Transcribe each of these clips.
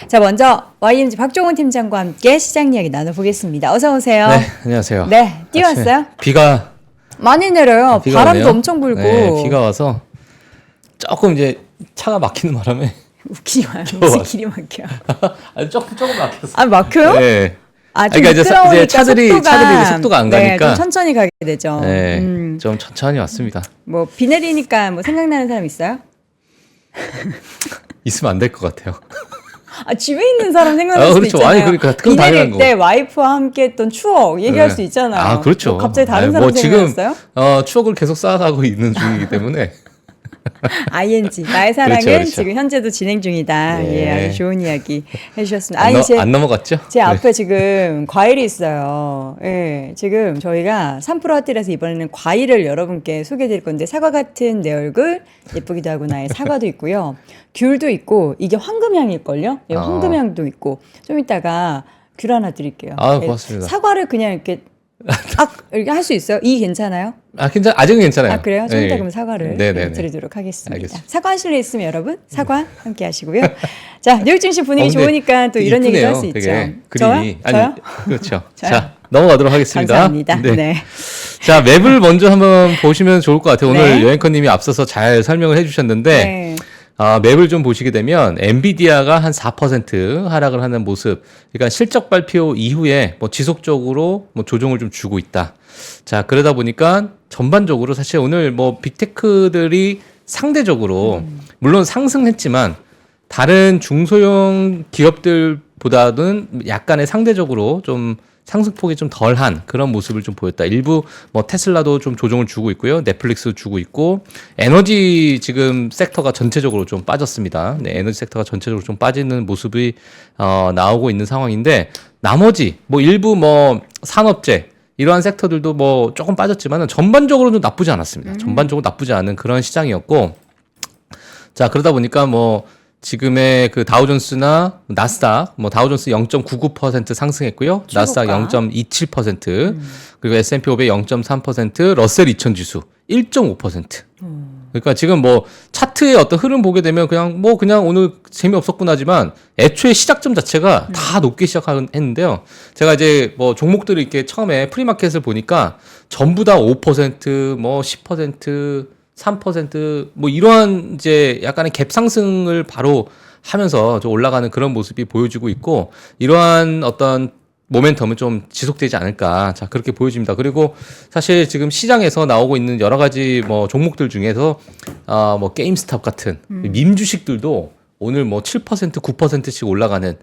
자, 먼저 YMG 박종훈 팀장과 함께 시장 이야기 나눠보겠습니다. 어서 오세요. 네, 안녕하세요. 네, 뛰어왔어요? 비가 많이 내려요. 비가 바람도 오네요. 엄청 불고. 네, 비가 와서 조금 이제 차가 막히는 바람에 웃기지 마요. 무슨 길이 막혀. 아니, 조금 막혔어. 아, 막혀요? 네. 아, 좀 그러니까 이제 미끄러우니까 차들이 이제 속도가 안 네, 가니까 좀 천천히 가게 되죠. 네, 좀 천천히 왔습니다. 뭐 비 내리니까 뭐 생각나는 사람 있어요? 있으면 안 될 것 같아요. 아, 집에 있는 사람 생각날 수도 그렇죠. 있잖아요. 아니, 그러니까 비 그건 당연한 내릴 거고. 때 와이프와 함께 했던 추억 얘기할 네. 수 있잖아요. 아, 그렇죠. 뭐 갑자기 다른 아니, 사람 지금 생각났어요? 추억을 계속 쌓아가고 있는 중이기 때문에 ING 나의 사랑은 그렇죠. 지금 현재도 진행 중이다. 네. 예, 아주 좋은 이야기 해주셨습니다. 아니, 안 넘어갔죠? 제 앞에 지금 과일이 있어요. 예, 지금 저희가 3프로 핫딜에서 이번에는 과일을 여러분께 소개해드릴 건데 사과 같은 내 얼굴 예쁘기도 하고 나의 사과도 있고요. 귤도 있고 이게 황금향일걸요? 예, 황금향도 있고 좀 이따가 귤 하나 드릴게요. 아, 예, 고맙습니다. 사과를 그냥 이렇게 이렇게 할 수 있어요? 이 괜찮아요? 아직은 괜찮아요. 아, 그래요? 좀 이따 네. 그럼 사과를 네네네. 드리도록 하겠습니다. 알겠습니다. 사과 하실 일 있으면 여러분 사과 함께 하시고요. 자, 뉴욕 증시 분위기 근데 좋으니까 또 이런 얘기도 할 수 있죠. 되게 저요? 그림이. 저요? 그렇죠. 저요? 자, 넘어가도록 하겠습니다. 감사합니다. 네. 자, 맵을 먼저 한번 보시면 좋을 것 같아요. 오늘 네. 여행커님이 앞서서 잘 설명을 해주셨는데 네. 맵을 좀 보시게 되면 엔비디아가 한 4% 하락을 하는 모습. 그러니까 실적 발표 이후에 뭐 지속적으로 뭐 조정을 좀 주고 있다. 자, 그러다 보니까 전반적으로 사실 오늘 뭐 빅테크들이 상대적으로 물론 상승했지만 다른 중소형 기업들보다는 약간의 상대적으로 좀 상승폭이 좀 덜한 그런 모습을 좀 보였다. 일부 뭐 테슬라도 좀 조정을 주고 있고요. 넷플릭스도 주고 있고 에너지 지금 섹터가 전체적으로 좀 빠졌습니다. 네, 에너지 섹터가 전체적으로 좀 빠지는 모습이 나오고 있는 상황인데 나머지 뭐 일부 뭐 산업재 이러한 섹터들도 뭐 조금 빠졌지만은 전반적으로는 나쁘지 않았습니다. 전반적으로 나쁘지 않은 그런 시장이었고 자, 그러다 보니까 뭐 지금의 그 다우존스나 나스닥, 뭐 다우존스 0.99% 상승했고요. 나스닥 0.27%, 그리고 S&P 500 0.3%, 러셀 2000 지수 1.5%. 그러니까 지금 뭐 차트의 어떤 흐름 보게 되면 그냥 오늘 재미없었구나지만 애초에 시작점 자체가 다 높게 시작했는데요. 제가 이제 뭐 종목들을 이렇게 처음에 프리마켓을 보니까 전부 다 5%, 뭐 10%, 3%뭐 이러한 이제 약간의 갭 상승을 바로 하면서 좀 올라가는 그런 모습이 보여지고 있고 이러한 어떤 모멘텀은 좀 지속되지 않을까. 자, 그렇게 보여집니다. 그리고 사실 지금 시장에서 나오고 있는 여러 가지 뭐 종목들 중에서 뭐 게임스탑 같은 밈 주식들도 오늘 뭐 7%, 9%씩 올라가는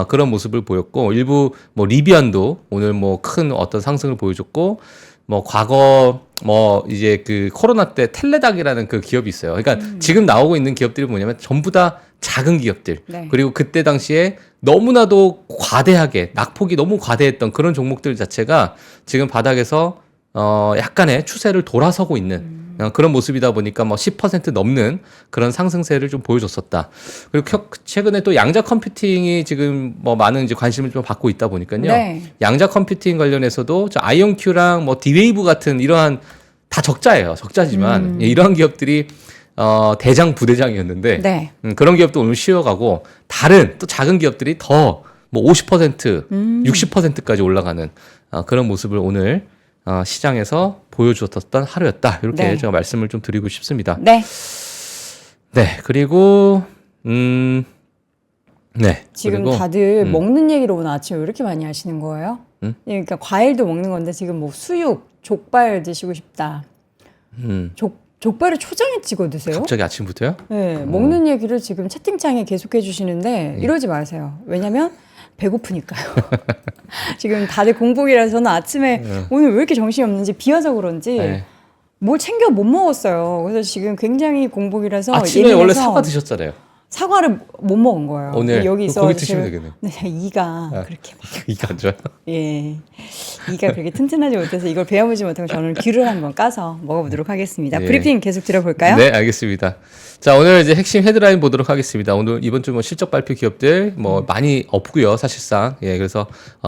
그런 모습을 보였고 일부 뭐 리비안도 오늘 뭐 큰 어떤 상승을 보여줬고 뭐 과거 뭐 이제 그 코로나 때 텔레닥이라는 그 기업이 있어요. 그러니까 지금 나오고 있는 기업들이 뭐냐면 전부 다 작은 기업들. 네. 그리고 그때 당시에 너무나도 과대하게 낙폭이 너무 과대했던 그런 종목들 자체가 지금 바닥에서 약간의 추세를 돌아서고 있는 그런 모습이다 보니까 뭐 10% 넘는 그런 상승세를 좀 보여줬었다. 그리고 최근에 또 양자 컴퓨팅이 지금 뭐 많은 이제 관심을 좀 받고 있다 보니까요. 네. 양자 컴퓨팅 관련해서도 저 아이온큐랑 뭐 디웨이브 같은 이러한 다 적자예요. 적자지만 이러한 기업들이 대장 부대장이었는데 네. 그런 기업도 오늘 쉬어가고 다른 또 작은 기업들이 더 뭐 50%, 60%까지 올라가는 그런 모습을 오늘 시장에서 보여주었던 하루였다. 이렇게 네. 제가 말씀을 좀 드리고 싶습니다. 네. 네, 그리고 네. 지금 그리고, 다들 먹는 얘기로 오늘 아침에 왜 이렇게 많이 하시는 거예요? 그러니까 과일도 먹는 건데 지금 뭐 수육, 족발 드시고 싶다. 족발을 초장에 찍어 드세요? 갑자기 아침부터요? 네, 먹는 얘기를 지금 채팅창에 계속해 주시는데 이러지 마세요. 왜냐면 배고프니까요. 지금 다들 공복이라서 저는 아침에 오늘 왜 이렇게 정신이 없는지 비 와서 그런지 네. 뭘 챙겨 못 먹었어요. 그래서 지금 굉장히 공복이라서 아침에 예민해서 원래 사과 드셨잖아요. 사과를 못 먹은 거예요. 오늘 여기 있어 고기 드시면 되겠네요. 네, 이가 그렇게 막, 이게 안 좋아요? 예, 이가 그렇게 튼튼하지 못해서 이걸 배워보지 못하고 저는 귤을 한번 까서 먹어보도록 하겠습니다. 네. 브리핑 계속 들어볼까요? 네, 알겠습니다. 자, 오늘 이제 핵심 헤드라인 보도록 하겠습니다. 오늘 이번 주 뭐 실적 발표 기업들 뭐 많이 없고요, 사실상. 예, 그래서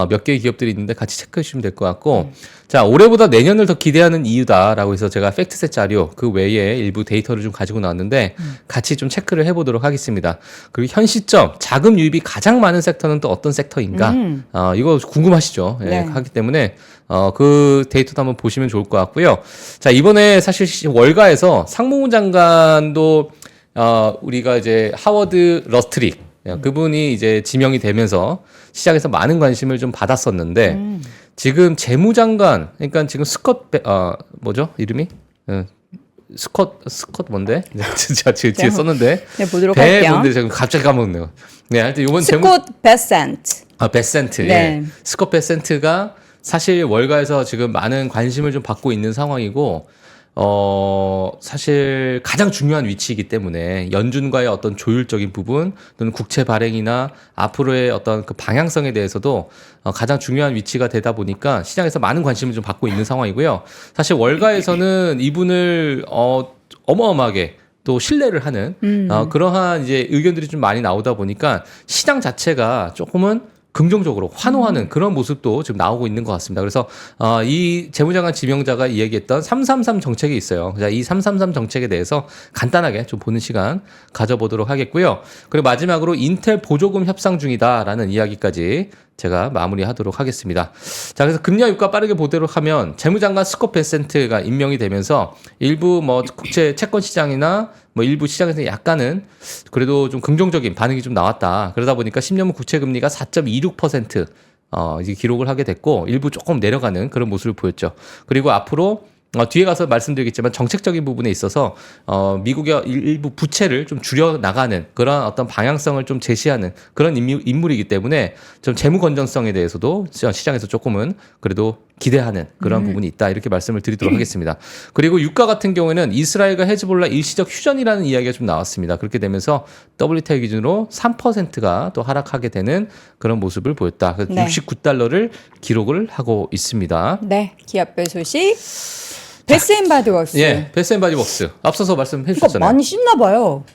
몇 개의 기업들이 있는데 같이 체크해 주시면 될 것 같고. 자, 올해보다 내년을 더 기대하는 이유다라고 해서 제가 팩트셋 자료 그 외에 일부 데이터를 좀 가지고 나왔는데 같이 좀 체크를 해보도록 하겠습니다. 그리고 현 시점 자금 유입이 가장 많은 섹터는 또 어떤 섹터인가? 이거 궁금하시죠? 예, 네. 하기 때문에 그 데이터도 한번 보시면 좋을 것 같고요. 자, 이번에 사실 월가에서 상무부 장관도 우리가 이제 하워드 러스트릭 그분이 이제 지명이 되면서 시장에서 많은 관심을 좀 받았었는데 지금 재무장관 그러니까 지금 뭐죠 이름이 스컷 뭔데 제가 뒤에 썼는데 네, 보도록 배 할게요. 뭔데 지금 갑자기 까먹네요. 네, 하여튼 이번 스콧 베센트. 베센트. 네. 예. 스콧 베센트가 사실 월가에서 지금 많은 관심을 좀 받고 있는 상황이고, 사실 가장 중요한 위치이기 때문에 연준과의 어떤 조율적인 부분 또는 국채 발행이나 앞으로의 어떤 그 방향성에 대해서도 가장 중요한 위치가 되다 보니까 시장에서 많은 관심을 좀 받고 있는 상황이고요. 사실 월가에서는 이분을 어마어마하게 또 신뢰를 하는 그러한 이제 의견들이 좀 많이 나오다 보니까 시장 자체가 조금은 긍정적으로 환호하는 그런 모습도 지금 나오고 있는 것 같습니다. 그래서 이 재무장관 지명자가 이야기했던 333 정책이 있어요. 자, 이 333 정책에 대해서 간단하게 좀 보는 시간 가져보도록 하겠고요. 그리고 마지막으로 인텔 보조금 협상 중이다라는 이야기까지 제가 마무리하도록 하겠습니다. 자, 그래서 금리 유가 빠르게 보도록 하면 재무장관 스콧 베센트가 임명이 되면서 일부 뭐 국채 채권 시장이나 뭐 일부 시장에서 약간은 그래도 좀 긍정적인 반응이 좀 나왔다. 그러다 보니까 10년물 국채 금리가 4.26% 이제 기록을 하게 됐고 일부 조금 내려가는 그런 모습을 보였죠. 그리고 앞으로 뒤에 가서 말씀드리겠지만 정책적인 부분에 있어서 미국의 일부 부채를 좀 줄여 나가는 그런 어떤 방향성을 좀 제시하는 그런 인물이기 때문에 좀 재무 건전성에 대해서도 시장에서 조금은 그래도 기대하는 그런 부분이 있다 이렇게 말씀을 드리도록 하겠습니다. 그리고 유가 같은 경우에는 이스라엘과 헤즈볼라 일시적 휴전이라는 이야기가 좀 나왔습니다. 그렇게 되면서 WTI 기준으로 3%가 또 하락하게 되는 그런 모습을 보였다. 그래서 네. 69달러를 기록을 하고 있습니다. 네, 기업별 소식. 베스앤바디웍스. 예, 베스앤바디웍스 앞서서 말씀해 이거 주셨잖아요. 많이 씻나 봐요.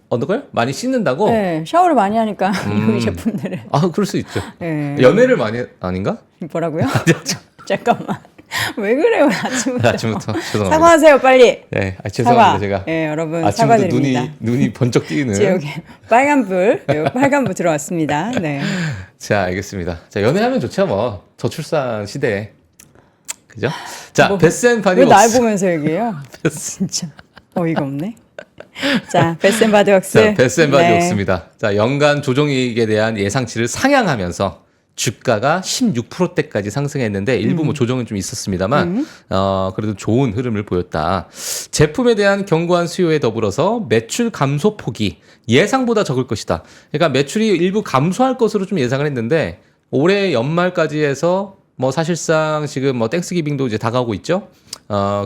어떤 걸? 많이 씻는다고? 네, 샤워를 많이 하니까 여기 제품들을. 아, 그럴 수 있죠. 네. 연애를 많이 아닌가? 뭐라고요? 잠깐만. 왜 그래요, 아침부터? 아침부터 죄송합니다. 사과하세요, 빨리. 네, 죄송합니다 제가. 네, 여러분 아침부터 사과드립니다. 눈이 번쩍 뛰는. 이제 여기 빨간불 들어왔습니다. 네. 자, 알겠습니다. 자, 연애하면 좋죠 뭐 저출산 시대에. 그죠? 자, 뭐, 베스앤바디웍스. 왜 날 보면서 얘기해요? 진짜 어이가 없네. 자, 베스앤바디웍스. 자, 베스앤바디웍스입니다. 자, 연간 조정이익에 대한 예상치를 상향하면서 주가가 16%대까지 상승했는데 일부 뭐 조정은 좀 있었습니다만 그래도 좋은 흐름을 보였다. 제품에 대한 견고한 수요에 더불어서 매출 감소 폭이 예상보다 적을 것이다. 그러니까 매출이 일부 감소할 것으로 좀 예상을 했는데 올해 연말까지 해서 뭐 사실상 지금 뭐 땡스기빙도 이제 다가오고 있죠.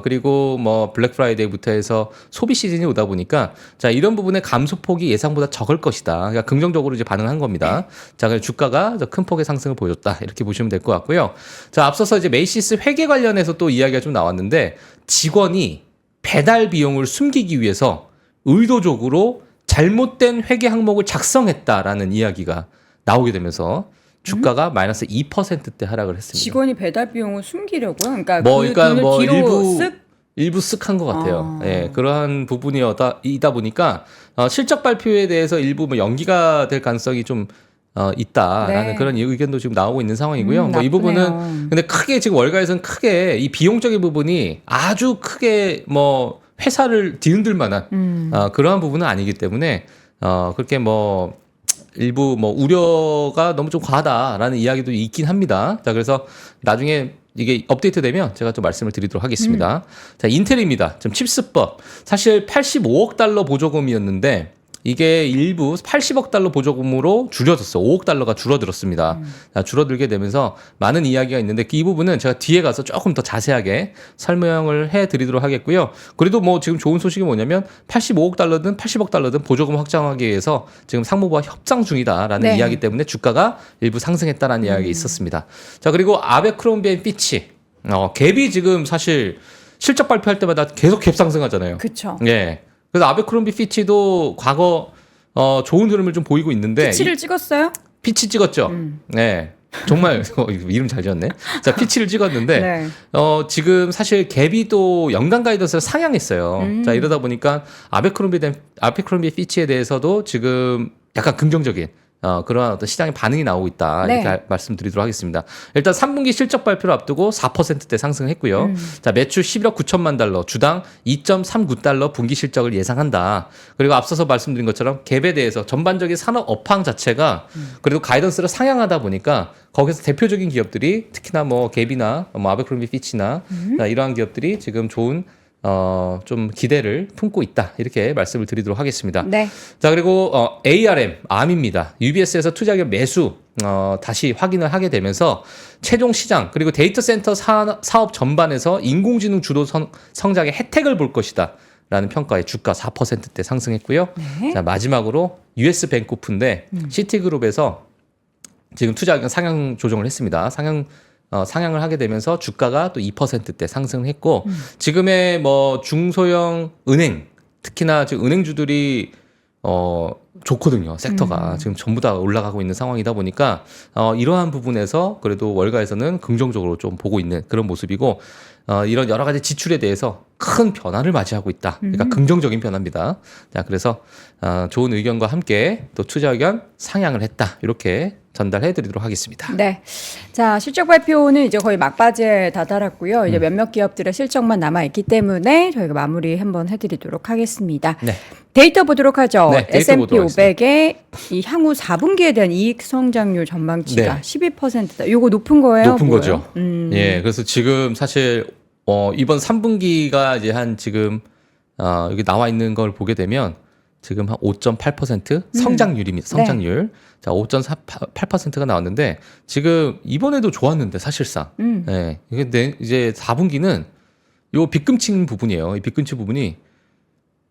그리고 뭐 블랙 프라이데이부터 해서 소비 시즌이 오다 보니까 자, 이런 부분의 감소폭이 예상보다 적을 것이다. 그러니까 긍정적으로 이제 반응한 겁니다. 자, 그래서 주가가 큰 폭의 상승을 보였다. 이렇게 보시면 될 것 같고요. 자, 앞서서 이제 메이시스 회계 관련해서 또 이야기가 좀 나왔는데 직원이 배달 비용을 숨기기 위해서 의도적으로 잘못된 회계 항목을 작성했다라는 이야기가 나오게 되면서 주가가 마이너스 2%대 하락을 했습니다. 직원이 배달 비용을 숨기려고요? 그러니까 뭐, 그 그러니까 돈을 뭐 뒤로 쓱? 일부 쓱한 것 같아요. 예, 그러한 부분이다 보니까 실적 발표에 대해서 일부 뭐 연기가 될 가능성이 좀 있다라는 네. 그런 의견도 지금 나오고 있는 상황이고요. 뭐 이 나쁘네요. 부분은 근데 크게 지금 월가에서는 크게 이 비용적인 부분이 아주 크게 뭐 회사를 뒤흔들 만한 그러한 부분은 아니기 때문에 그렇게 뭐 일부 뭐 우려가 너무 좀 과하다라는 이야기도 있긴 합니다. 자, 그래서 나중에 이게 업데이트 되면 제가 좀 말씀을 드리도록 하겠습니다. 자, 인텔입니다. 좀 칩스법. 사실 85억 달러 보조금이었는데 이게 일부 80억 달러 보조금으로 줄여졌어. 5억 달러가 줄어들었습니다. 자, 줄어들게 되면서 많은 이야기가 있는데 이 부분은 제가 뒤에 가서 조금 더 자세하게 설명을 해드리도록 하겠고요. 그래도 뭐 지금 좋은 소식이 뭐냐면 85억 달러든 80억 달러든 보조금 확장하기 위해서 지금 상무부와 협상 중이다라는 네. 이야기 때문에 주가가 일부 상승했다라는 이야기가 있었습니다. 자, 그리고 아베크롬비앤 피치 갭이 지금 사실 실적 발표할 때마다 계속 갭 상승하잖아요. 그쵸. 예. 그래서 아베크롬비 피치도 과거 좋은 흐름을 좀 보이고 있는데 피치를 찍었어요? 피치 찍었죠. 네. 정말 이름 잘 지었네. 자, 피치를 찍었는데 네. 지금 사실 갭이 또 연간 가이던스를 상향했어요. 자, 이러다 보니까 아베크롬비 피치에 대해서도 지금 약간 긍정적인 그러한 어떤 시장의 반응이 나오고 있다. 네. 이렇게 말씀드리도록 하겠습니다. 일단 3분기 실적 발표를 앞두고 4%대 상승했고요. 자, 매출 11억 9천만 달러, 주당 2.39달러 분기 실적을 예상한다. 그리고 앞서서 말씀드린 것처럼 갭에 대해서 전반적인 산업 업황 자체가 그래도 가이던스를 상향하다 보니까 거기서 대표적인 기업들이 특히나 뭐 갭이나 뭐 아베크롬비 피치나 이러한 기업들이 지금 좋은 좀 기대를 품고 있다. 이렇게 말씀을 드리도록 하겠습니다. 네. 자, 그리고 ARM입니다. UBS에서 투자기업 매수 다시 확인을 하게 되면서 최종 시장 그리고 데이터 센터 사업 전반에서 인공지능 주도 성장의 혜택을 볼 것이다. 라는 평가에 주가 4%대 상승했고요. 네. 자, 마지막으로 US 뱅코프인데 시티그룹에서 지금 투자기업 상향 조정을 했습니다. 상향을 하게 되면서 주가가 또 2%대 상승했고 지금의 뭐 중소형 은행 특히나 지금 은행주들이 좋거든요. 섹터가 지금 전부 다 올라가고 있는 상황이다 보니까 이러한 부분에서 그래도 월가에서는 긍정적으로 좀 보고 있는 그런 모습이고 이런 여러 가지 지출에 대해서 큰 변화를 맞이하고 있다. 그러니까 긍정적인 변화입니다. 자, 그래서 좋은 의견과 함께 또 투자 의견 상향을 했다. 이렇게 전달해 드리도록 하겠습니다. 네. 자, 실적 발표는 이제 거의 막바지에 다다랐고요. 이제 몇몇 기업들의 실적만 남아있기 때문에 저희가 마무리 한번 해드리도록 하겠습니다. 네. 데이터 보도록 하죠. 네, 데이터 S&P 보도록 500의 이 향후 4분기에 대한 이익 성장률 전망치가 네. 12%다. 이거 높은 거예요? 높은 뭐예요? 거죠. 예, 그래서 지금 사실 이번 3분기가 이제 한 지금 여기 나와 있는 걸 보게 되면 지금 한 5.8% 성장률입니다. 성장률. 자, 5.8%가 나왔는데 지금 이번에도 좋았는데 사실상. 예. 이게 이제 4분기는 요 빗금친 부분이에요. 이 빗금친 부분이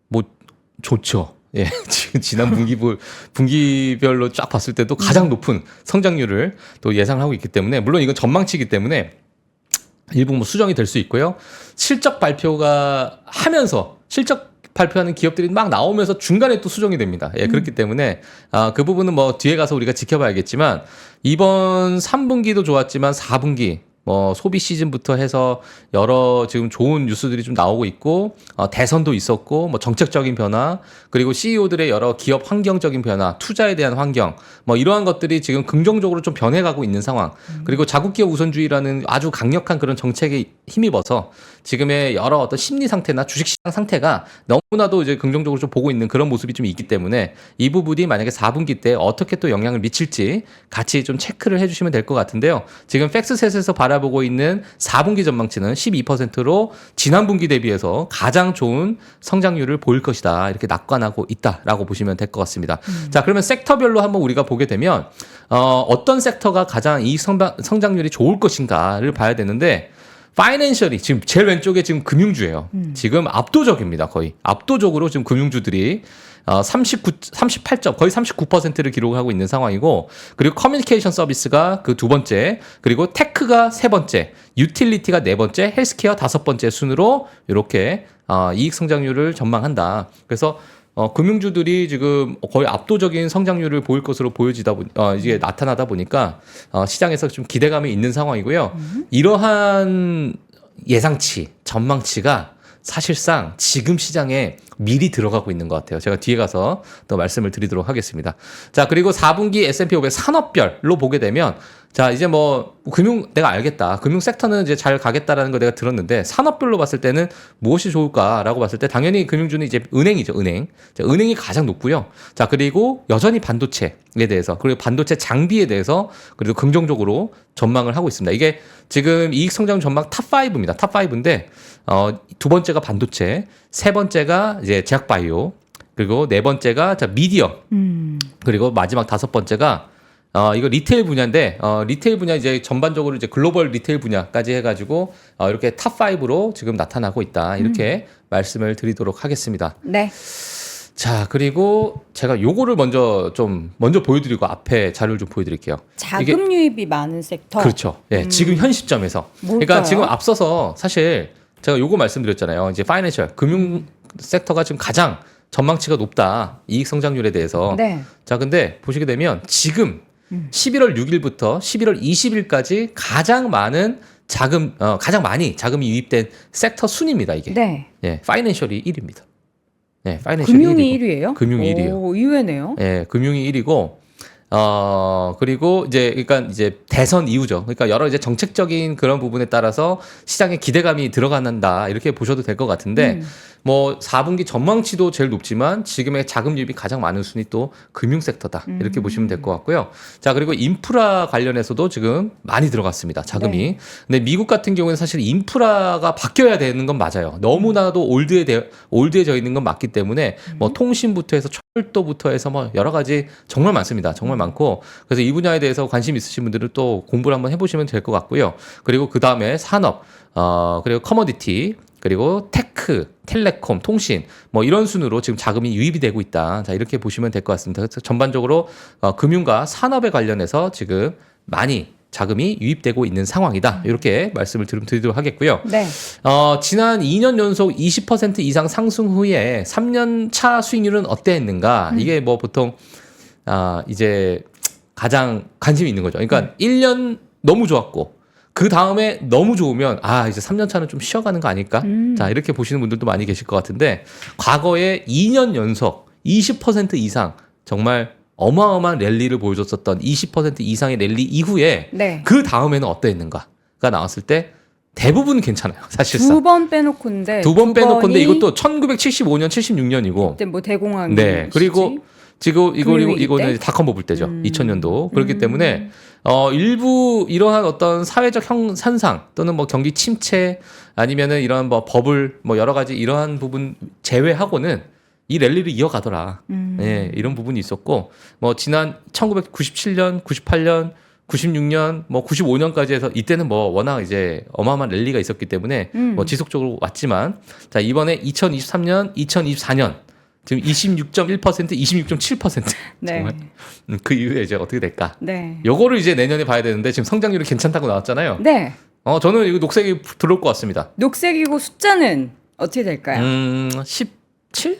뭐 좋죠. 예. 지금 지난 분기별로 쫙 봤을 때도 가장 높은 성장률을 또 예상을 하고 있기 때문에 물론 이건 전망치이기 때문에 일부 뭐 수정이 될 수 있고요. 실적 발표가 하면서 실적 발표하는 기업들이 막 나오면서 중간에 또 수정이 됩니다. 예, 그렇기 때문에 그 부분은 뭐 뒤에 가서 우리가 지켜봐야겠지만 이번 3분기도 좋았지만 4분기 뭐 소비 시즌부터 해서 여러 지금 좋은 뉴스들이 좀 나오고 있고 대선도 있었고 뭐 정책적인 변화 그리고 CEO들의 여러 기업 환경적인 변화 투자에 대한 환경 뭐 이러한 것들이 지금 긍정적으로 좀 변해가고 있는 상황 그리고 자국 기업 우선주의라는 아주 강력한 그런 정책에 힘입어서 지금의 여러 어떤 심리 상태나 주식시장 상태가 너무나도 이제 긍정적으로 좀 보고 있는 그런 모습이 좀 있기 때문에 이 부분이 만약에 4분기 때 어떻게 또 영향을 미칠지 같이 좀 체크를 해주시면 될 것 같은데요. 지금 팩스셋에서 바라보고 있는 4분기 전망치는 12%로 지난 분기 대비해서 가장 좋은 성장률을 보일 것이다. 이렇게 낙관하고 있다라고 보시면 될 것 같습니다. 자, 그러면 섹터별로 한번 우리가 보게 되면 어떤 섹터가 가장 이 성장률이 좋을 것인가를 봐야 되는데 파이낸셜이 지금 제일 왼쪽에 지금 금융주예요. 지금 압도적입니다. 거의 압도적으로 지금 금융주들이 38점 거의 39%를 기록하고 있는 상황이고 그리고 커뮤니케이션 서비스가 그 두 번째 그리고 테크가 세 번째 유틸리티가 네 번째 헬스케어 다섯 번째 순으로 이렇게 이익 성장률을 전망한다. 그래서 금융주들이 지금 거의 압도적인 성장률을 보일 것으로 이제 나타나다 보니까 시장에서 좀 기대감이 있는 상황이고요. 이러한 예상치, 전망치가 사실상 지금 시장에 미리 들어가고 있는 것 같아요. 제가 뒤에 가서 또 말씀을 드리도록 하겠습니다. 자, 그리고 4분기 S&P 500 산업별로 보게 되면 자, 이제 뭐 내가 알겠다. 금융 섹터는 이제 잘 가겠다라는 거 내가 들었는데 산업별로 봤을 때는 무엇이 좋을까라고 봤을 때 당연히 금융주는 이제 은행이죠. 은행. 자, 은행이 가장 높고요. 자, 그리고 여전히 반도체에 대해서 그리고 반도체 장비에 대해서 그래도 긍정적으로 전망을 하고 있습니다. 이게 지금 이익 성장 전망 탑5입니다. 탑5인데 두 번째가 반도체, 세 번째가 이제 제약바이오, 그리고 네 번째가 미디어, 그리고 마지막 다섯 번째가 이거 리테일 분야인데 리테일 분야 이제 전반적으로 이제 글로벌 리테일 분야까지 해가지고 이렇게 탑5로 지금 나타나고 있다 이렇게 말씀을 드리도록 하겠습니다. 네. 자, 그리고 제가 요거를 먼저 보여드리고 앞에 자료를 좀 보여드릴게요. 자금 유입이 많은 섹터. 그렇죠. 예, 지금 현 시점에서. 뭘까요? 그러니까 지금 앞서서 사실 제가 요거 말씀드렸잖아요. 이제 파이낸셜 섹터가 지금 가장 전망치가 높다. 이익 성장률에 대해서. 네. 자, 근데 보시게 되면 지금 11월 6일부터 11월 20일까지 가장 많은 가장 많이 자금이 유입된 섹터 순입니다, 이게. 네. 예, 파이낸셜이 1위입니다. 예, 파이낸셜이 금융이 1위고. 1위예요? 금융이 1위예요. 오, 의외네요. 예, 금융이 1위고, 그리고 그러니까 이제 대선 이후죠. 그러니까 여러 이제 정책적인 그런 부분에 따라서 시장에 기대감이 들어간다. 이렇게 보셔도 될 것 같은데, 뭐 4분기 전망치도 제일 높지만 지금의 자금 유입이 가장 많은 순위 또 금융 섹터다. 이렇게 보시면 될 것 같고요. 자, 그리고 인프라 관련해서도 지금 많이 들어갔습니다. 자금이. 네. 근데 미국 같은 경우에는 사실 인프라가 바뀌어야 되는 건 맞아요. 너무나도 올드해져 있는 건 맞기 때문에 뭐 통신부터 해서 철도부터 해서 뭐 여러 가지 정말 많습니다. 정말 많고. 그래서 이 분야에 대해서 관심 있으신 분들은 또 공부를 한번 해보시면 될 것 같고요. 그리고 그 다음에 산업, 그리고 커머디티, 그리고 테크, 텔레콤, 통신 뭐 이런 순으로 지금 자금이 유입이 되고 있다. 자, 이렇게 보시면 될 것 같습니다. 그래서 전반적으로 금융과 산업에 관련해서 지금 많이 자금이 유입되고 있는 상황이다. 이렇게 말씀을 드리도록 하겠고요. 네. 지난 2년 연속 20% 이상 상승 후에 3년 차 수익률은 어땠는가? 이게 뭐 보통 이제 가장 관심이 있는 거죠. 그러니까 1년 너무 좋았고 그 다음에 너무 좋으면 이제 3년 차는 좀 쉬어가는 거 아닐까? 자, 이렇게 보시는 분들도 많이 계실 것 같은데 과거에 2년 연속 20% 이상 정말 어마어마한 랠리를 보여줬었던 20% 이상의 랠리 이후에 네. 그 다음에는 어땠는가가 나왔을 때 대부분 괜찮아요. 사실상. 두 번 빼놓고인데. 두 번 빼놓고인데 번이 이것도 1975년, 76년이고. 그때 뭐 대공황. 네. 그리고 지금 금융위기 이거는 때? 이제 닷컴 버블 때죠. 2000년도. 그렇기 때문에 일부 이러한 어떤 사회적 현상 또는 뭐 경기 침체 아니면은 이런 뭐 버블 뭐 여러 가지 이러한 부분 제외하고는 이 랠리를 이어가더라. 예, 이런 부분이 있었고 뭐 지난 1997년, 98년, 96년, 뭐 95년까지 해서 이때는 뭐 워낙 이제 어마어마한 랠리가 있었기 때문에 뭐 지속적으로 왔지만 자, 이번에 2023년, 2024년 지금 26.1%, 26.7%. 네. 정말 그 이후에 이제 어떻게 될까? 네. 요거를 이제 내년에 봐야 되는데 지금 성장률이 괜찮다고 나왔잖아요. 네. 저는 이거 녹색이 들어올 것 같습니다. 녹색이고 숫자는 어떻게 될까요? 17?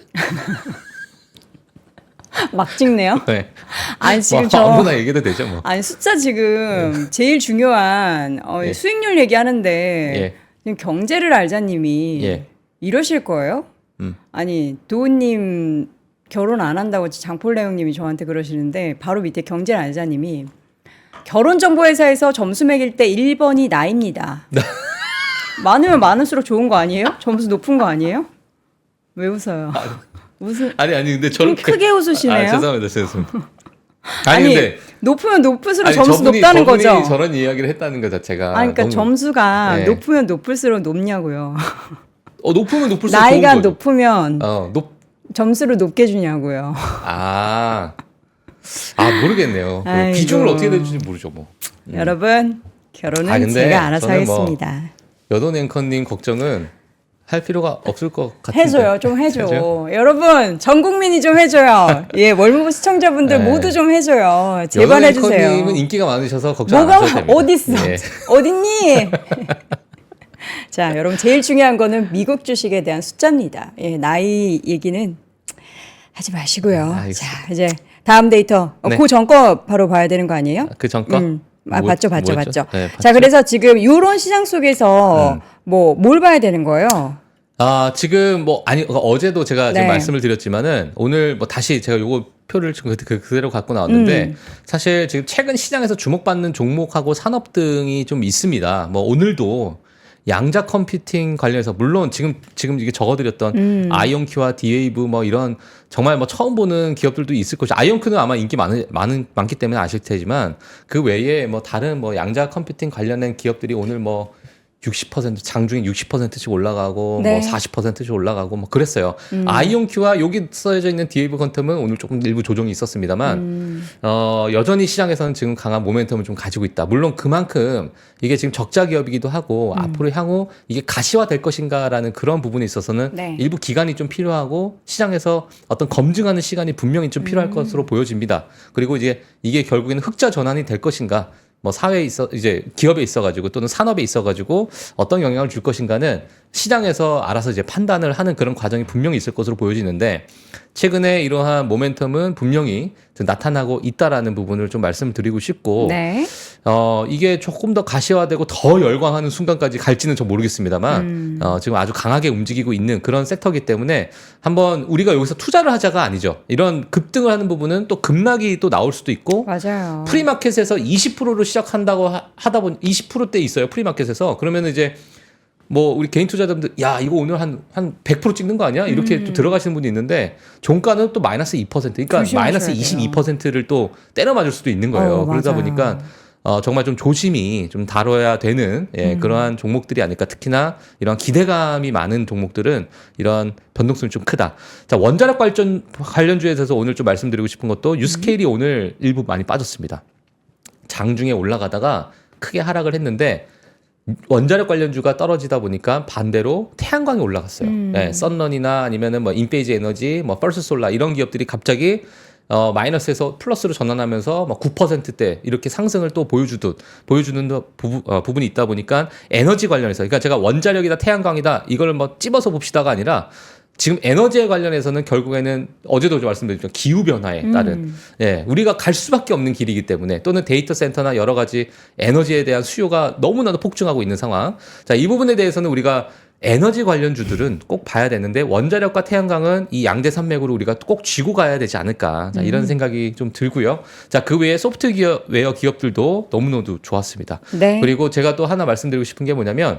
막 찍네요. 네. 아니 지금 뭐, 저 아무나 얘기해도 되죠, 뭐. 아니 숫자 지금 제일 중요한 예. 수익률 얘기하는데 예. 지금 경제를 알자님이 예. 이러실 거예요? 아니 도우님 결혼 안 한다고 장폴레옹님이 저한테 그러시는데 바로 밑에 경제를 알자님이 결혼정보회사에서 점수 매길 때 1번이 나입니다. 많으면 많을수록 좋은 거 아니에요? 점수 높은 거 아니에요? 왜 웃어요? 아니 근데 좀 저렇게 크게 웃으시네요. 죄송합니다. 아니 근데 높으면 높을수록 아니, 점수 높다는 저분이 거죠. 저런 이야기를 했다는 것 자체가 그러니까 너무, 점수가 네. 높으면 높을수록 높냐고요. 높으면 높을수록 나이가 좋은 거죠. 높으면 점수를 높게 주냐고요. 모르겠네요. 그 아이고. 비중을 어떻게 될지 모르죠, 뭐. 여러분 결혼은 근데 제가 알아서 저는 뭐 하겠습니다. 여돈 앵커님 걱정은 할 필요가 없을 것 같은데. 해줘요, 좀 해줘. 해줘요? 여러분 전 국민이 좀 해줘요. 예, 월무부 시청자분들 네. 모두 좀 해줘요. 제발 여돈 해주세요. 앵커님은 인기가 많으셔서 걱정 안 뭐가 하셔도 됩니다. 어딨어? 예. 어딨니? 자, 여러분 제일 중요한 거는 미국 주식에 대한 숫자입니다. 예, 나이 얘기는 하지 마시고요. 알겠습니다. 자, 이제 다음 데이터. 네. 그 전거 바로 봐야 되는 거 아니에요? 그 전거? 봤죠. 뭐였죠? 네, 자, 그래서 지금 이런 시장 속에서 뭘 봐야 되는 거예요? 지금 어제도 제가 지금 네. 말씀을 드렸지만은 오늘 뭐 다시 제가 요거 표를 지금 그대로 갖고 나왔는데 사실 지금 최근 시장에서 주목받는 종목하고 산업 등이 좀 있습니다. 뭐 오늘도 양자 컴퓨팅 관련해서 물론 지금 이게 적어드렸던 아이온큐와 디웨이브 뭐 이런 정말 뭐 처음 보는 기업들도 있을 것이죠. 아이온큐는 아마 인기 많기 때문에 아실 테지만 그 외에 뭐 다른 뭐 양자 컴퓨팅 관련된 기업들이 오늘 뭐 60% 장중에 60%씩 올라가고 네. 뭐 40%씩 올라가고 뭐 그랬어요. 아이온큐와 여기 써져 있는 디웨이브 퀀텀은 오늘 조금 일부 조정이 있었습니다만 여전히 시장에서는 지금 강한 모멘텀을 좀 가지고 있다. 물론 그만큼 이게 지금 적자 기업이기도 하고 앞으로 향후 이게 가시화 될 것인가라는 그런 부분에 있어서는 네. 일부 기간이 좀 필요하고 시장에서 어떤 검증하는 시간이 분명히 좀 필요할 것으로 보여집니다. 그리고 이제 이게 결국에는 흑자 전환이 될 것인가 뭐 사회에 있어 이제 기업에 있어가지고 또는 산업에 있어가지고 어떤 영향을 줄 것인가는 시장에서 알아서 이제 판단을 하는 그런 과정이 분명히 있을 것으로 보여지는데 최근에 이러한 모멘텀은 분명히 나타나고 있다라는 부분을 좀 말씀드리고 싶고 네. 이게 조금 더 가시화되고 더 열광하는 순간까지 갈지는 좀 모르겠습니다만 지금 아주 강하게 움직이고 있는 그런 섹터이기 때문에 한번 우리가 여기서 투자를 하자가 아니죠. 이런 급등을 하는 부분은 또 급락이 또 나올 수도 있고 맞아요. 프리마켓에서 20%로 시작한다고 하다 보니 20%대 있어요. 프리마켓에서. 그러면 이제 뭐 우리 개인 투자자분들 야 이거 오늘 한 100% 찍는 거 아니야? 이렇게 또 들어가시는 분이 있는데 종가는 또 마이너스 2% 그러니까 마이너스 22%를 또 때려 맞을 수도 있는 거예요. 그러다 맞아요. 보니까 정말 좀 조심히 좀 다뤄야 되는 그러한 종목들이 아닐까. 특히나 이런 기대감이 많은 종목들은 이런 변동성이 좀 크다. 자, 원자력 관련주에 대해서 오늘 좀 말씀드리고 싶은 것도 유스케일이 오늘 일부 많이 빠졌습니다. 장중에 올라가다가 크게 하락을 했는데 원자력 관련주가 떨어지다 보니까 반대로 태양광이 올라갔어요. 네, 썬런이나 아니면은 뭐 인페이지 에너지, 뭐 퍼스솔라 이런 기업들이 갑자기 마이너스에서 플러스로 전환하면서 막 9%대 이렇게 상승을 또 보여주는 부분이 있다 보니까 에너지 관련해서 그러니까 제가 원자력이다 태양광이다 이걸 뭐 찝어서 봅시다가 아니라 지금 에너지에 관련해서는 결국에는 어제도 말씀드렸죠. 기후변화에 따른 우리가 갈 수밖에 없는 길이기 때문에 또는 데이터 센터나 여러 가지 에너지에 대한 수요가 너무나도 폭증하고 있는 상황. 자, 이 부분에 대해서는 우리가 에너지 관련주들은 꼭 봐야 되는데 원자력과 태양광은 이 양대 산맥으로 우리가 꼭 쥐고 가야 되지 않을까. 자, 이런 생각이 좀 들고요. 자, 그 외에 소프트웨어 기업들도 너무나도 좋았습니다. 네. 그리고 제가 또 하나 말씀드리고 싶은 게 뭐냐면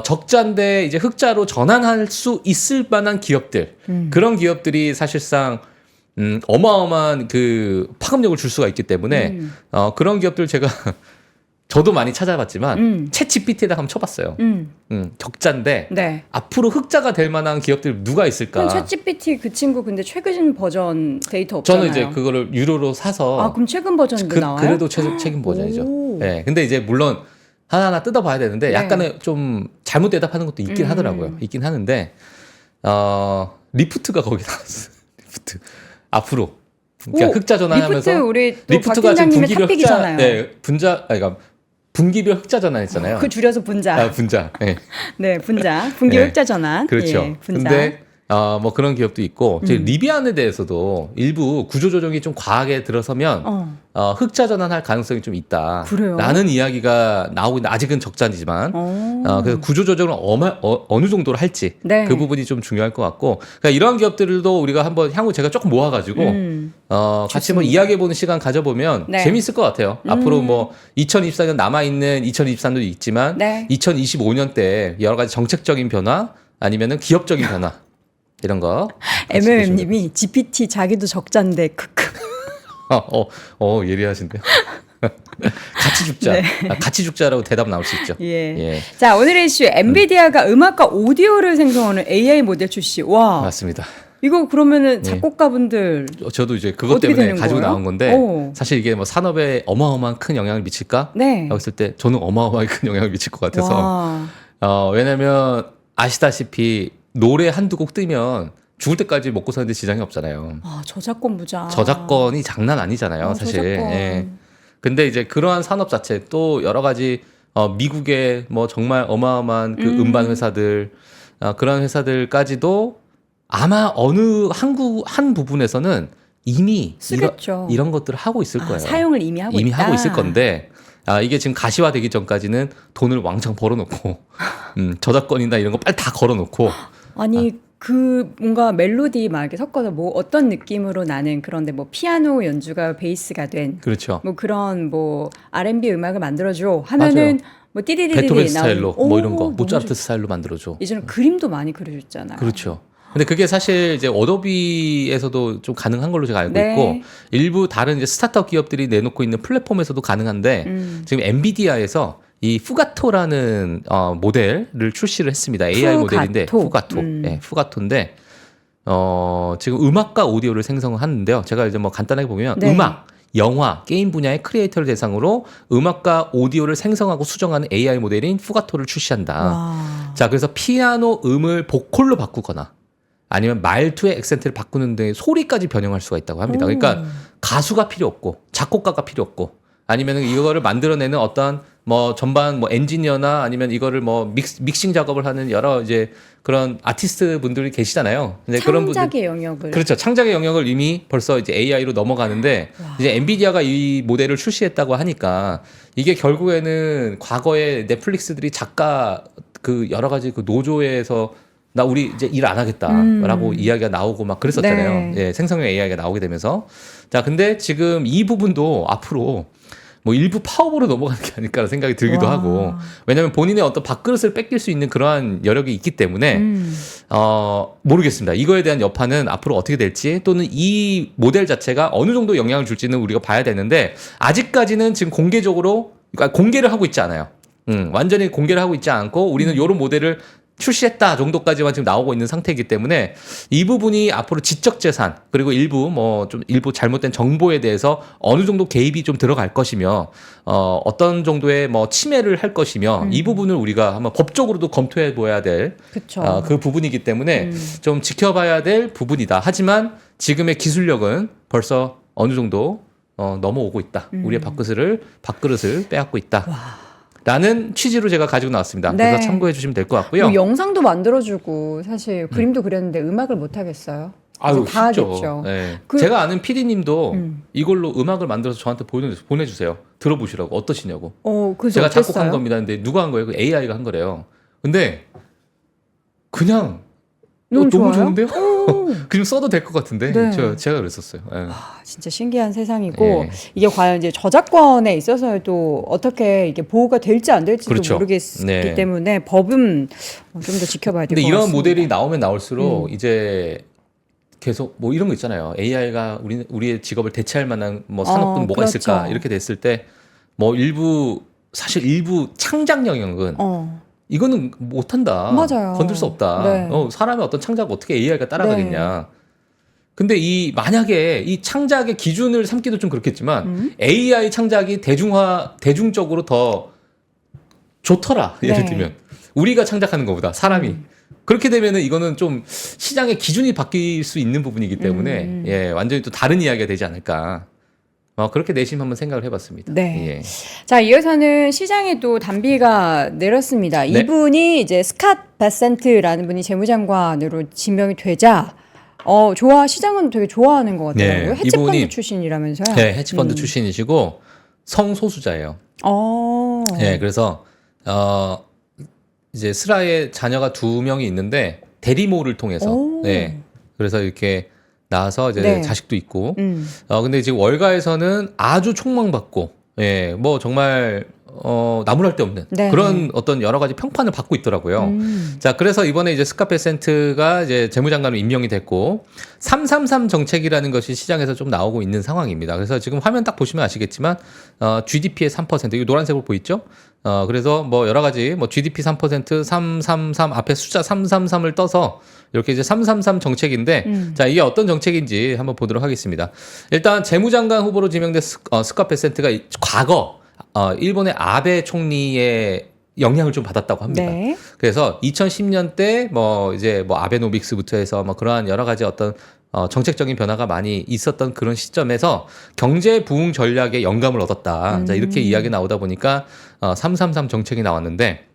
적자인데 이제 흑자로 전환할 수 있을 만한 기업들 그런 기업들이 사실상 어마어마한 그 파급력을 줄 수가 있기 때문에 그런 기업들 제가 저도 많이 찾아봤지만 챗 GPT에다 한번 쳐봤어요. 적자인데 네. 앞으로 흑자가 될 만한 기업들 누가 있을까? 그럼 챗GPT 그 친구 근데 최근 버전 데이터 없잖아요. 저는 이제 그거를 유료로 사서 그럼 최근 버전도 나와요? 그래도 최근 버전이죠. 오. 네, 근데 이제 물론 하나하나 뜯어봐야 되는데 네. 약간의 좀 잘못 대답하는 것도 있긴 하더라고요. 있긴 하는데 리프트가 거기 나왔어. 리프트 앞으로 그러니까 흑자 전환하면서 리프트 우리 또 박 리프트가 지금 팀장님의 분기별 탑픽이잖아요. 그러니까 분기별 흑자 전환했잖아요. 그 줄여서 분자. 분자. 네. 네, 분자. 분기 네. 흑자 전환. 그렇죠. 예, 분자. 근데 뭐 그런 기업도 있고 리비안에 대해서도 일부 구조 조정이 좀 과하게 들어서면 흑자 전환할 가능성이 좀 있다. 그래요? 라는 이야기가 나오고 있는데 아직은 적자이지만 그래서 구조 조정을 어느 정도로 할지 네. 그 부분이 좀 중요할 것 같고 그러니까 이러한 기업들도 우리가 한번 향후 제가 조금 모아가지고 같이 뭐 이야기해보는 시간 가져보면 네. 재미있을 것 같아요. 앞으로 뭐 2024년 남아있는 2023년도 있지만 네. 2025년 때 여러 가지 정책적인 변화 아니면은 기업적인 변화 이런 거. MM님이 GPT 자기도 적자인데 크크. 예리하신데요. 같이 죽자. 네. 같이 죽자라고 대답 나올 수 있죠. 예. 자, 오늘의 이슈 엔비디아가 음악과 오디오를 생성하는 AI 모델 출시. 와. 맞습니다. 이거 그러면은 작곡가분들 저도 이제 그것 어떻게 때문에 되는 가지고 거예요? 나온 건데 오. 사실 이게 뭐 산업에 어마어마한 큰 영향을 미칠까? 네. 라고 했을 때 저는 어마어마하게 큰 영향을 미칠 것 같아서. 와. 왜냐면 아시다시피 노래 한두 곡 뜨면 죽을 때까지 먹고 사는데 지장이 없잖아요. 저작권 부자. 저작권이 장난 아니잖아요, 사실. 저작권. 예. 근데 이제 그러한 산업 자체 또 여러 가지 미국의 뭐 정말 어마어마한 그 음반 회사들 그런 회사들까지도 아마 어느 한 부분에서는 이미 쓰겠죠. 이런 것들을 하고 있을 거예요. 사용을 이미 하고 이미 있다. 하고 있을 건데 이게 지금 가시화되기 전까지는 돈을 왕창 벌어놓고 저작권이나 이런 거 빨리 다 걸어놓고 아니 그 뭔가 멜로디 막 이렇게 섞어서 뭐 어떤 느낌으로 나는 그런데 뭐 피아노 연주가 베이스가 된 그렇죠. 뭐 그런 뭐 R&B 음악을 만들어줘 하면은 뭐 띠리리리 베토벤 스타일로 뭐 이런 거 너무 모차르트 스타일로 만들어줘. 예전에 그림도 많이 그려줬잖아요. 그렇죠. 근데 그게 사실 이제 어도비에서도 좀 가능한 걸로 제가 알고 네. 있고 일부 다른 이제 스타트업 기업들이 내놓고 있는 플랫폼에서도 가능한데 지금 엔비디아에서 이 푸가토라는 모델을 출시를 했습니다. AI 모델인데 푸가토. 네, 푸가토인데 지금 음악과 오디오를 생성하는데요. 제가 이제 뭐 간단하게 보면 네. 음악, 영화, 게임 분야의 크리에이터를 대상으로 음악과 오디오를 생성하고 수정하는 AI 모델인 푸가토를 출시한다. 와. 자, 그래서 피아노 음을 보컬로 바꾸거나 아니면 말투의 액센트를 바꾸는 등의 소리까지 변형할 수가 있다고 합니다. 그러니까 가수가 필요 없고 작곡가가 필요 없고 아니면 이거를 만들어내는 어떤 뭐 전반 뭐 엔지니어나 아니면 이거를 뭐 믹싱 작업을 하는 여러 이제 그런 아티스트 분들이 계시잖아요. 근데 그런 분들 창작의 영역을. 그렇죠. 창작의 영역을 이미 벌써 이제 AI로 넘어가는데 이제 엔비디아가 이 모델을 출시했다고 하니까 이게 결국에는 과거에 넷플릭스들이 작가 그 여러 가지 그 노조에서 나 우리 이제 일 안 하겠다라고 이야기가 나오고 막 그랬었잖아요. 네. 예, 생성형 AI가 나오게 되면서 자, 근데 지금 이 부분도 앞으로 뭐 일부 파업으로 넘어가는 게 아닐까라는 생각이 들기도 와. 하고 왜냐하면 본인의 어떤 밥그릇을 뺏길 수 있는 그러한 여력이 있기 때문에 모르겠습니다. 이거에 대한 여파는 앞으로 어떻게 될지 또는 이 모델 자체가 어느 정도 영향을 줄지는 우리가 봐야 되는데 아직까지는 지금 공개적으로 그러니까 공개를 하고 있지 않아요. 완전히 공개를 하고 있지 않고 우리는 이런 모델을 출시했다 정도까지만 지금 나오고 있는 상태이기 때문에 이 부분이 앞으로 지적 재산 그리고 일부 뭐 좀 일부 잘못된 정보에 대해서 어느 정도 개입이 좀 들어갈 것이며 어떤 정도의 뭐 침해를 할 것이며 이 부분을 우리가 한번 법적으로도 검토해 보아야 될 그 부분이기 때문에 좀 지켜봐야 될 부분이다. 하지만 지금의 기술력은 벌써 어느 정도 넘어오고 있다. 우리의 밥그릇을 빼앗고 있다. 라는 취지로 제가 가지고 나왔습니다. 네. 그래서 참고해 주시면 될 것 같고요. 뭐 영상도 만들어주고 사실 그림도 그렸는데 음악을 못 하겠어요. 아유, 다 쉽죠. 하겠죠. 네. 그- 제가 아는 PD님도 이걸로 음악을 만들어서 저한테 보내주세요. 들어보시라고. 어떠시냐고. 그래서 제가 어땠어요? 작곡한 겁니다. 근데 누가 한 거예요? 그 AI가 한 거래요. 근데 그냥 너무 너무 좋아요? 좋은데요? 그냥 써도 될 것 같은데. 네. 제가 그랬었어요. 예. 아, 진짜 신기한 세상이고 예. 이게 과연 이제 저작권에 있어서도 어떻게 이게 보호가 될지 안 될지도 그렇죠. 모르겠기 네. 때문에 법은 좀 더 지켜봐야 될 근데 것 이런 같습니다. 모델이 나오면 나올수록 이제 계속 뭐 이런 거 있잖아요. AI가 우리의 직업을 대체할 만한 뭐 산업군 뭐가 그렇죠. 있을까 이렇게 됐을 때 뭐 사실 일부 창작 영역은 이거는 못한다. 맞아요. 건들 수 없다. 네. 사람의 어떤 창작을 어떻게 AI가 따라가겠냐. 근데 만약에 이 창작의 기준을 삼기도 좀 그렇겠지만 AI 창작이 대중적으로 더 좋더라. 예를 네. 들면 우리가 창작하는 것보다 사람이 그렇게 되면은 이거는 좀 시장의 기준이 바뀔 수 있는 부분이기 때문에 예, 완전히 또 다른 이야기가 되지 않을까. 그렇게 내심 한번 생각을 해봤습니다. 네. 예. 자, 이어서는 시장에 또 단비가 내렸습니다. 네. 이분이 이제 스캇 베센트라는 분이 재무장관으로 지명이 되자 시장은 되게 좋아하는 것 같더라고요. 네, 헤지펀드 이분이- 출신이라면서요. 네, 헤지펀드 출신이시고 성소수자예요. 네, 그래서 이제 슬라의 자녀가 2명이 있는데 대리모를 통해서 네, 그래서 이렇게 낳아서 이제 네. 자식도 있고 근데 지금 월가에서는 아주 촉망받고 예, 뭐 정말 나무랄 데 없는 네. 그런 어떤 여러 가지 평판을 받고 있더라고요. 자, 그래서 이번에 이제 스캇 베센트가 이제 재무장관으로 임명이 됐고 333 정책이라는 것이 시장에서 좀 나오고 있는 상황입니다. 그래서 지금 화면 딱 보시면 아시겠지만 GDP의 3% 이거 노란색으로 보이죠? 그래서 뭐 여러 가지 뭐 GDP 3% 333 앞에 숫자 333을 떠서 이렇게 이제 333 정책인데 자, 이게 어떤 정책인지 한번 보도록 하겠습니다. 일단 재무장관 후보로 지명된 스캇 베센트가 과거 일본의 아베 총리의 영향을 좀 받았다고 합니다. 네. 그래서 2010년 때 이제 아베노믹스부터 해서 그러한 여러 가지 어떤 정책적인 변화가 많이 있었던 그런 시점에서 경제 부흥 전략에 영감을 얻었다. 자, 이렇게 이야기 나오다 보니까 333 정책이 나왔는데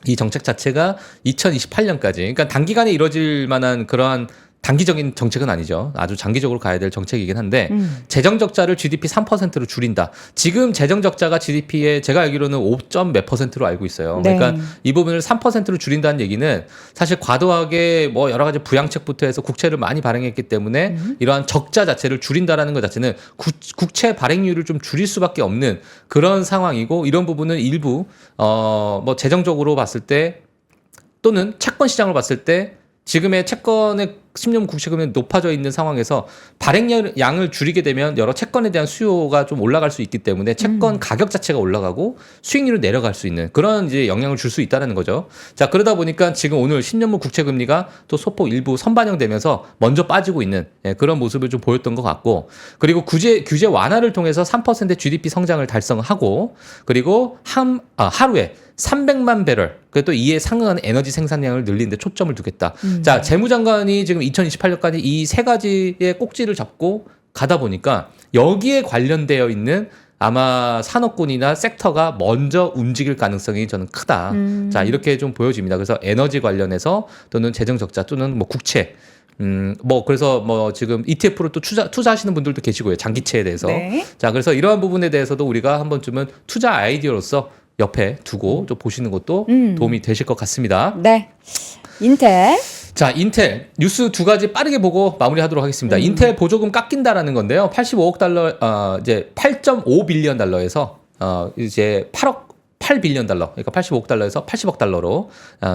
이 정책 자체가 2028년까지 그러니까 단기간에 이뤄질 만한 그러한 단기적인 정책은 아니죠. 아주 장기적으로 가야 될 정책이긴 한데 재정 적자를 GDP 3%로 줄인다. 지금 재정 적자가 GDP에 제가 알기로는 5점 몇 %로 알고 있어요. 네. 그러니까 이 부분을 3%로 줄인다는 얘기는 사실 과도하게 여러 가지 부양책부터 해서 국채를 많이 발행했기 때문에 이러한 적자 자체를 줄인다라는 것 자체는 국채 발행률을 좀 줄일 수밖에 없는 그런 상황이고 이런 부분은 일부 재정적으로 봤을 때 또는 채권 시장으로 봤을 때 지금의 채권의 10년 국채금리 높아져 있는 상황에서 발행량을 줄이게 되면 여러 채권에 대한 수요가 좀 올라갈 수 있기 때문에 채권 가격 자체가 올라가고 수익률이 내려갈 수 있는 그런 이제 영향을 줄 수 있다는 거죠. 자, 그러다 보니까 지금 오늘 10년물 국채금리가 또 소폭 일부 선반영되면서 먼저 빠지고 있는 그런 모습을 좀 보였던 것 같고 그리고 규제 완화를 통해서 3% GDP 성장을 달성하고 그리고 하루에 300만 배럴 또 이에 상응하는 에너지 생산량을 늘리는 데 초점을 두겠다. 자, 재무장관이 지금 2028년까지 이 세 가지의 꼭지를 잡고 가다 보니까 여기에 관련되어 있는 아마 산업군이나 섹터가 먼저 움직일 가능성이 저는 크다. 자, 이렇게 좀 보여집니다. 그래서 에너지 관련해서 또는 재정 적자 또는 뭐 국채 그래서 지금 ETF로 또 투자하시는 분들도 계시고요. 장기채에 대해서. 네. 자, 그래서 이러한 부분에 대해서도 우리가 한 번쯤은 투자 아이디어로서 옆에 두고 좀 보시는 것도 도움이 되실 것 같습니다. 네. 인텔. 자, 인텔 뉴스 두 가지 빠르게 보고 마무리하도록 하겠습니다. 인텔 보조금 깎인다라는 건데요. 85억 달러, 이제 8.5 빌리언 달러에서 이제 8빌리언 달러, 그러니까 85억 달러에서 80억 달러로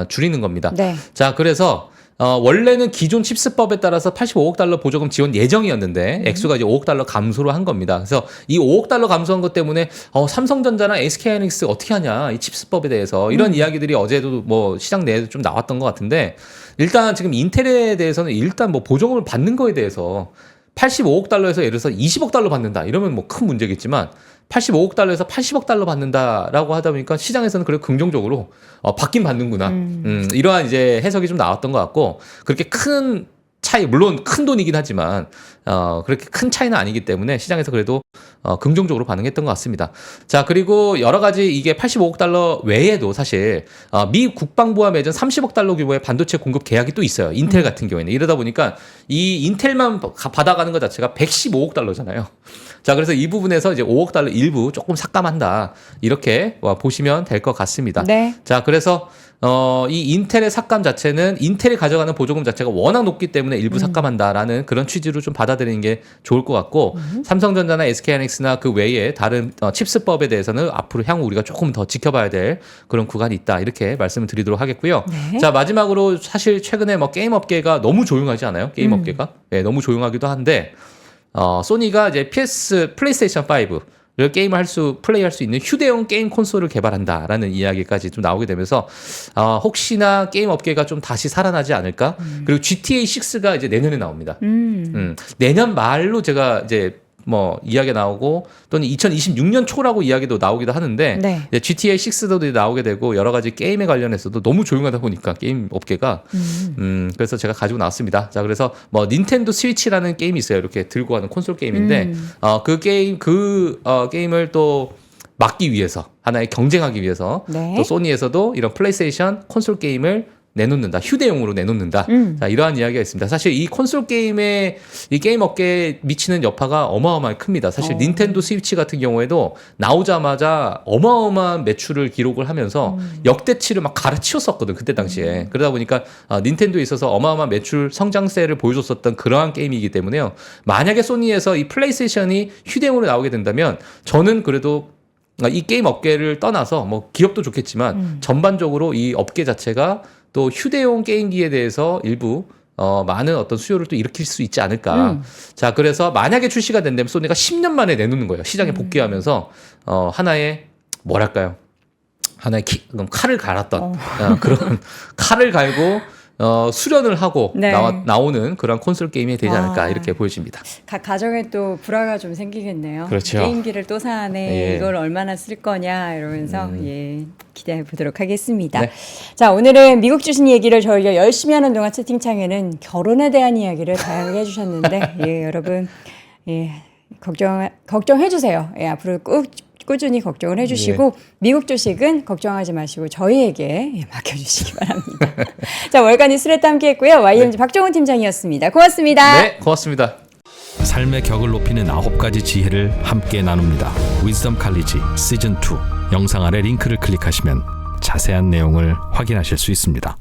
줄이는 겁니다. 네. 자, 그래서 원래는 기존 칩스법에 따라서 85억 달러 보조금 지원 예정이었는데 액수가 이제 5억 달러 감소를 한 겁니다. 그래서 이 5억 달러 감소한 것 때문에 삼성전자나 SK하이닉스 어떻게 하냐 이 칩스법에 대해서 이런 이야기들이 어제도 뭐 시장 내에도 좀 나왔던 것 같은데 일단 지금 인텔에 대해서는 일단 뭐 보조금을 받는 거에 대해서 85억 달러에서 예를 들어서 20억 달러 받는다 이러면 뭐 큰 문제겠지만 85억 달러에서 80억 달러 받는다라고 하다 보니까 시장에서는 그래 긍정적으로 받긴 받는구나. 이러한 이제 해석이 좀 나왔던 것 같고 그렇게 큰 차이 물론 큰 돈이긴 하지만 그렇게 큰 차이는 아니기 때문에 시장에서 그래도 긍정적으로 반응했던 것 같습니다. 자, 그리고 여러 가지 이게 85억 달러 외에도 사실 미 국방부와 맺은 30억 달러 규모의 반도체 공급 계약이 또 있어요. 인텔 같은 경우에는 이러다 보니까 이 인텔만 받아가는 것 자체가 115억 달러잖아요. 자, 그래서 이 부분에서 이제 5억 달러 일부 조금 삭감한다 이렇게 보시면 될 것 같습니다. 네. 자, 그래서 이 인텔의 삭감 자체는 인텔이 가져가는 보조금 자체가 워낙 높기 때문에 일부 삭감한다라는 그런 취지로 좀 받아들이는 게 좋을 것 같고 삼성전자나 SK하이닉스나 그 외에 다른 칩스법에 대해서는 앞으로 향후 우리가 조금 더 지켜봐야 될 그런 구간이 있다 이렇게 말씀을 드리도록 하겠고요. 네. 자, 마지막으로 사실 최근에 뭐 게임 업계가 너무 조용하지 않아요? 게임 업계가 네, 너무 조용하기도 한데 소니가 이제 플레이스테이션 5를 플레이할 수 있는 휴대용 게임 콘솔을 개발한다라는 이야기까지 좀 나오게 되면서 혹시나 게임 업계가 좀 다시 살아나지 않을까? 그리고 GTA 6가 이제 내년에 나옵니다. 내년 말로 제가 이제 뭐 이야기가 나오고 또는 2026년 초라고 이야기도 나오기도 하는데 네. 이제 GTA 6도 나오게 되고 여러 가지 게임에 관련해서도 너무 조용하다 보니까 게임 업계가 그래서 제가 가지고 나왔습니다. 자, 그래서 뭐 닌텐도 스위치라는 게임이 있어요. 이렇게 들고 가는 콘솔 게임인데 그 게임을 또 막기 위해서 하나의 경쟁하기 위해서 네. 또 소니에서도 이런 플레이스테이션 콘솔 게임을 내놓는다. 휴대용으로 내놓는다. 자, 이러한 이야기가 있습니다. 사실 이 콘솔 게임의 이 게임 업계에 미치는 여파가 어마어마하게 큽니다. 사실 닌텐도 스위치 같은 경우에도 나오자마자 어마어마한 매출을 기록을 하면서 역대치를 막 갈아치웠었거든. 그때 당시에. 그러다 보니까 닌텐도에 있어서 어마어마한 매출 성장세를 보여줬었던 그러한 게임이기 때문에요. 만약에 소니에서 이 플레이스테이션이 휴대용으로 나오게 된다면 저는 그래도 이 게임 업계를 떠나서 뭐 기업도 좋겠지만 전반적으로 이 업계 자체가 또 휴대용 게임기에 대해서 일부 많은 어떤 수요를 또 일으킬 수 있지 않을까. 자, 그래서 만약에 출시가 된다면 소니가 10년 만에 내놓는 거예요. 시장에 복귀하면서 하나의 뭐랄까요? 하나의 칼을 갈았던 그런 칼을 갈고 수련을 하고 네. 나오는 그런 콘솔 게임이 되지 않을까 이렇게 보여집니다. 각 가정에 또 불화가 좀 생기겠네요. 그렇죠. 게임기를 또 사네. 예. 이걸 얼마나 쓸 거냐 이러면서 예, 기대해 보도록 하겠습니다. 네. 자, 오늘은 미국 주식 얘기를 저희가 열심히 하는 동안 채팅창에는 결혼에 대한 이야기를 다양하게 해주셨는데 예, 여러분 걱정해 주세요. 예, 앞으로 꾸준히 걱정을 해주시고 미국 주식은 걱정하지 마시고 저희에게 맡겨주시기 바랍니다. 자, 월간 뉴스레터 함께했고요. YMG 박종훈 팀장이었습니다. 고맙습니다. 네, 고맙습니다. 삶의 격을 높이는 9가지 지혜를 함께 나눕니다. 위즈덤 칼리지 시즌 2 영상 아래 링크를 클릭하시면 자세한 내용을 확인하실 수 있습니다.